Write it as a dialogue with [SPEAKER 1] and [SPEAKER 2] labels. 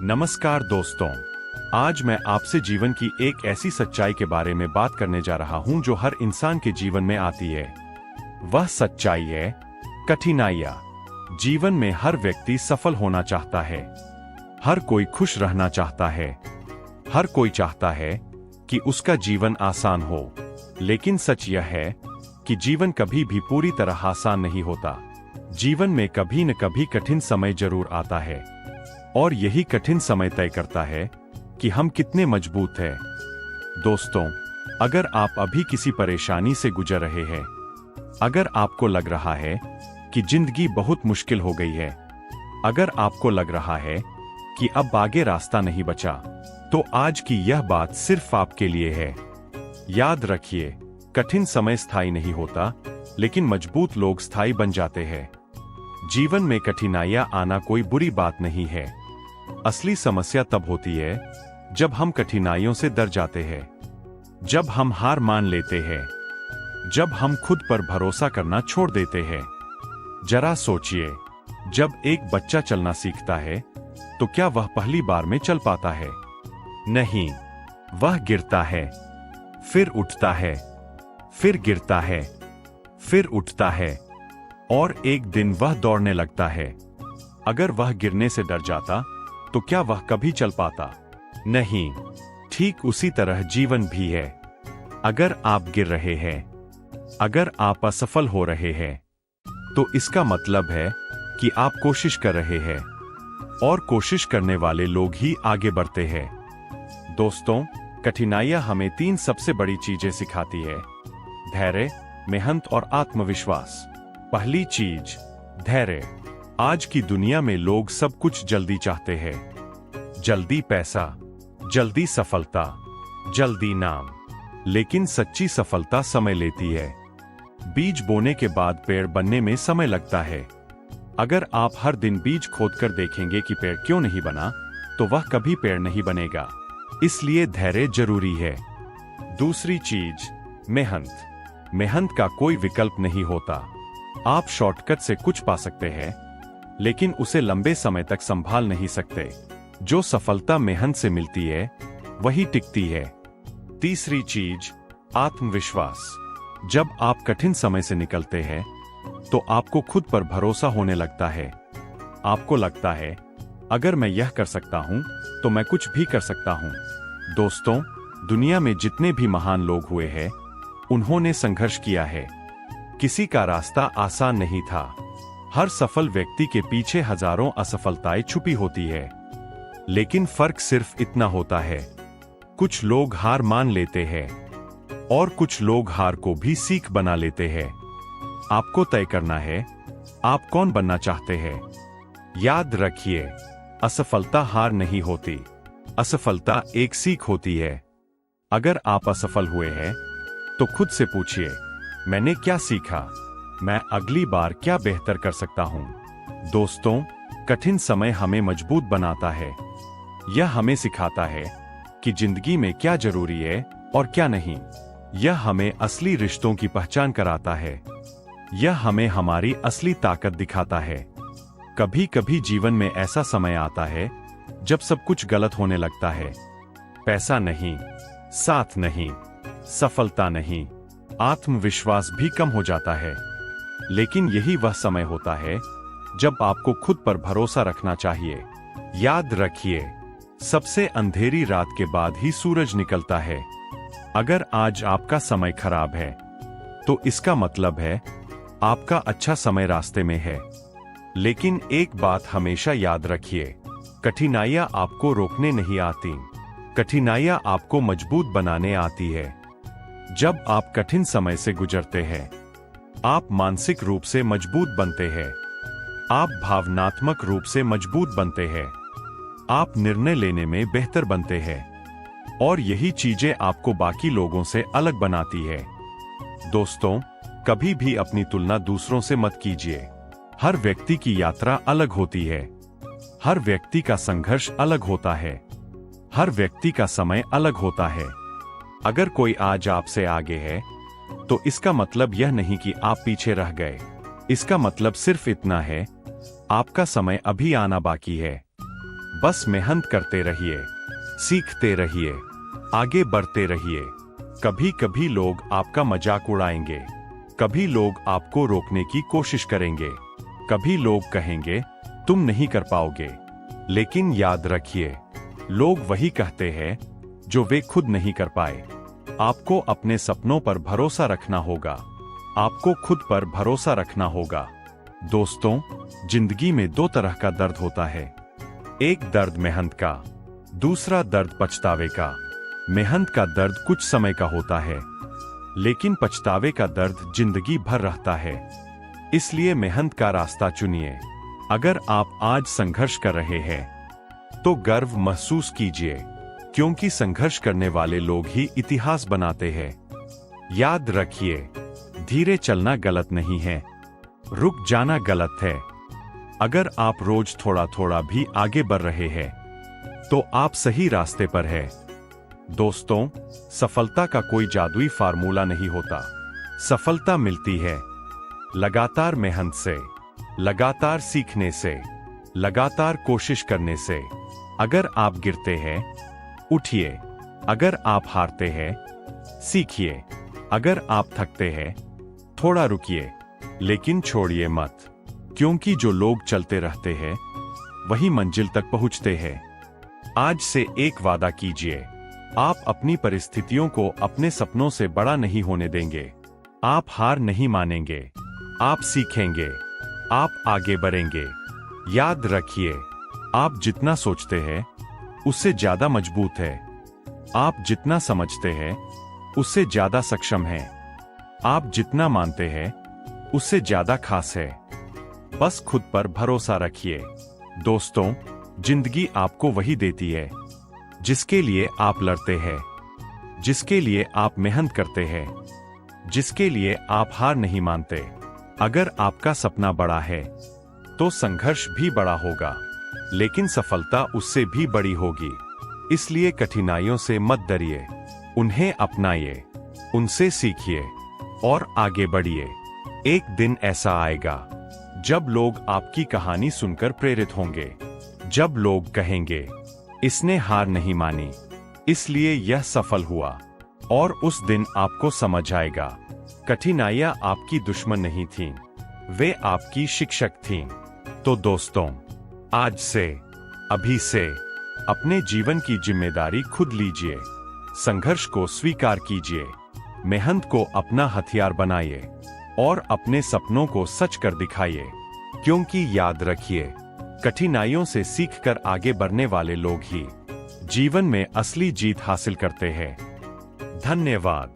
[SPEAKER 1] नमस्कार दोस्तों, आज मैं आपसे जीवन की एक ऐसी सच्चाई के बारे में बात करने जा रहा हूं जो हर इंसान के जीवन में आती है। वह सच्चाई है कठिनाइयां। जीवन में हर व्यक्ति सफल होना चाहता है, हर कोई खुश रहना चाहता है, हर कोई चाहता है कि उसका जीवन आसान हो। लेकिन सच यह है कि जीवन कभी भी पूरी तरह आसान नहीं होता। जीवन में कभी न कभी कठिन समय जरूर आता है और यही कठिन समय तय करता है कि हम कितने मजबूत हैं। दोस्तों, अगर आप अभी किसी परेशानी से गुजर रहे हैं, अगर आपको लग रहा है कि जिंदगी बहुत मुश्किल हो गई है, अगर आपको लग रहा है कि अब आगे रास्ता नहीं बचा, तो आज की यह बात सिर्फ आपके लिए है। याद रखिए, कठिन समय स्थायी नहीं होता, लेकिन मजबूत लोग स्थायी बन जाते हैं। जीवन में कठिनाइयां आना कोई बुरी बात नहीं है। असली समस्या तब होती है जब हम कठिनाइयों से डर जाते हैं, जब हम हार मान लेते हैं, जब हम खुद पर भरोसा करना छोड़ देते हैं। जरा सोचिए, जब एक बच्चा चलना सीखता है तो क्या वह पहली बार में चल पाता है? नहीं, वह गिरता है, फिर उठता है, फिर गिरता है, फिर उठता है और एक दिन वह दौड़ने लगता है। अगर वह गिरने से डर जाता तो क्या वह कभी चल पाता? नहीं। ठीक उसी तरह जीवन भी है। अगर आप गिर रहे हैं, अगर आप असफल हो रहे हैं, तो इसका मतलब है कि आप कोशिश कर रहे हैं और कोशिश करने वाले लोग ही आगे बढ़ते हैं। दोस्तों, कठिनाइयां हमें 3 सबसे बड़ी चीजें सिखाती है: धैर्य, मेहनत और आत्मविश्वास। पहली चीज, धैर्य। आज की दुनिया में लोग सब कुछ जल्दी चाहते हैं। जल्दी पैसा, जल्दी सफलता, जल्दी नाम। लेकिन सच्ची सफलता समय लेती है। बीज बोने के बाद पेड़ बनने में समय लगता है। अगर आप हर दिन बीज खोदकर देखेंगे कि पेड़ क्यों नहीं बना, तो वह कभी पेड़ नहीं बनेगा। इसलिए धैर्य जरूरी है। दूसरी चीज, मेहनत। मेहनत का कोई विकल्प नहीं होता। आप शॉर्टकट से कुछ पा सकते हैं, लेकिन उसे लंबे समय तक संभाल नहीं सकते। जो सफलता मेहनत से मिलती है, वही टिकती है। तीसरी चीज, आत्मविश्वास। जब आप कठिन समय से निकलते हैं, तो आपको खुद पर भरोसा होने लगता है। आपको लगता है, अगर मैं यह कर सकता हूं, तो मैं कुछ भी कर सकता हूं। दोस्तों, दुनिया में जितने भी महान लोग हुए हैं, उन्होंने संघर्ष किया है। किसी का रास्ता आसान नहीं था। हर सफल व्यक्ति के पीछे हजारों असफलताएं छुपी होती है। लेकिन फर्क सिर्फ इतना होता है, कुछ लोग हार मान लेते हैं और कुछ लोग हार को भी सीख बना लेते हैं। आपको तय करना है, आप कौन बनना चाहते हैं। याद रखिए, असफलता हार नहीं होती, असफलता एक सीख होती है। अगर आप असफल हुए हैं, तो खुद से पूछिए, मैंने क्या सीखा? मैं अगली बार क्या बेहतर कर सकता हूं? दोस्तों, कठिन समय हमें मजबूत बनाता है। यह हमें सिखाता है कि जिंदगी में क्या जरूरी है और क्या नहीं। यह हमें असली रिश्तों की पहचान कराता है। यह हमें हमारी असली ताकत दिखाता है। कभी कभी जीवन में ऐसा समय आता है जब सब कुछ गलत होने लगता है। पैसा नहीं, साथ नहीं, सफलता नहीं, आत्मविश्वास भी कम हो जाता है। लेकिन यही वह समय होता है जब आपको खुद पर भरोसा रखना चाहिए। याद रखिए, सबसे अंधेरी रात के बाद ही सूरज निकलता है। अगर आज आपका समय खराब है, तो इसका मतलब है आपका अच्छा समय रास्ते में है। लेकिन एक बात हमेशा याद रखिए, कठिनाइयां आपको रोकने नहीं आती, कठिनाइयां आपको मजबूत बनाने आती है। जब आप कठिन समय से गुजरते हैं, आप मानसिक रूप से मजबूत बनते हैं, आप भावनात्मक रूप से मजबूत बनते हैं, आप निर्णय लेने में बेहतर बनते हैं और यही चीजें आपको बाकी लोगों से अलग बनाती है। दोस्तों, कभी भी अपनी तुलना दूसरों से मत कीजिए। हर व्यक्ति की यात्रा अलग होती है, हर व्यक्ति का संघर्ष अलग होता है, हर व्यक्ति का समय अलग होता है। अगर कोई आज आपसे आगे है, तो इसका मतलब यह नहीं कि आप पीछे रह गए। इसका मतलब सिर्फ इतना है, आपका समय अभी आना बाकी है। बस मेहनत करते रहिए, सीखते रहिए, आगे बढ़ते रहिए। कभी कभी लोग आपका मजाक उड़ाएंगे, कभी लोग आपको रोकने की कोशिश करेंगे, कभी लोग कहेंगे तुम नहीं कर पाओगे। लेकिन याद रखिए, लोग वही कहते हैं जो वे खुद नहीं कर पाए। आपको अपने सपनों पर भरोसा रखना होगा, आपको खुद पर भरोसा रखना होगा। दोस्तों, जिंदगी में दो तरह का दर्द होता है, एक दर्द मेहनत का, दूसरा दर्द पछतावे का। मेहनत का दर्द कुछ समय का होता है, लेकिन पछतावे का दर्द जिंदगी भर रहता है। इसलिए मेहनत का रास्ता चुनिए। अगर आप आज संघर्ष कर रहे हैं तो गर्व महसूस कीजिए, क्योंकि संघर्ष करने वाले लोग ही इतिहास बनाते हैं। याद रखिए, धीरे चलना गलत नहीं है, रुक जाना गलत है। अगर आप रोज थोड़ा थोड़ा भी आगे बढ़ रहे हैं तो आप सही रास्ते पर हैं। दोस्तों, सफलता का कोई जादुई फार्मूला नहीं होता। सफलता मिलती है लगातार मेहनत से, लगातार सीखने से, लगातार कोशिश करने से। अगर आप गिरते हैं, उठिए। अगर आप हारते हैं, सीखिए। अगर आप थकते हैं, थोड़ा रुकिए, लेकिन छोड़िए मत, क्योंकि जो लोग चलते रहते हैं वही मंजिल तक पहुंचते हैं। आज से एक वादा कीजिए, आप अपनी परिस्थितियों को अपने सपनों से बड़ा नहीं होने देंगे। आप हार नहीं मानेंगे, आप सीखेंगे, आप आगे बढ़ेंगे। याद रखिए, आप जितना सोचते हैं उससे ज्यादा मजबूत है, आप जितना समझते हैं उससे ज्यादा सक्षम हैं, आप जितना मानते हैं उससे ज्यादा खास है। बस खुद पर भरोसा रखिए। दोस्तों, जिंदगी आपको वही देती है जिसके लिए आप लड़ते हैं, जिसके लिए आप मेहनत करते हैं, जिसके लिए आप हार नहीं मानते। अगर आपका सपना बड़ा है तो संघर्ष भी बड़ा होगा, लेकिन सफलता उससे भी बड़ी होगी। इसलिए कठिनाइयों से मत डरिए, उन्हें अपनाइए, उनसे सीखिए और आगे बढ़िए। एक दिन ऐसा आएगा जब लोग आपकी कहानी सुनकर प्रेरित होंगे, जब लोग कहेंगे इसने हार नहीं मानी, इसलिए यह सफल हुआ। और उस दिन आपको समझ आएगा, कठिनाइयां आपकी दुश्मन नहीं थीं, वे आपकी शिक्षक थीं। तो दोस्तों, आज से, अभी से अपने जीवन की जिम्मेदारी खुद लीजिए। संघर्ष को स्वीकार कीजिए, मेहनत को अपना हथियार बनाइए और अपने सपनों को सच कर दिखाइए। क्योंकि याद रखिए, कठिनाइयों से सीखकर आगे बढ़ने वाले लोग ही जीवन में असली जीत हासिल करते हैं। धन्यवाद।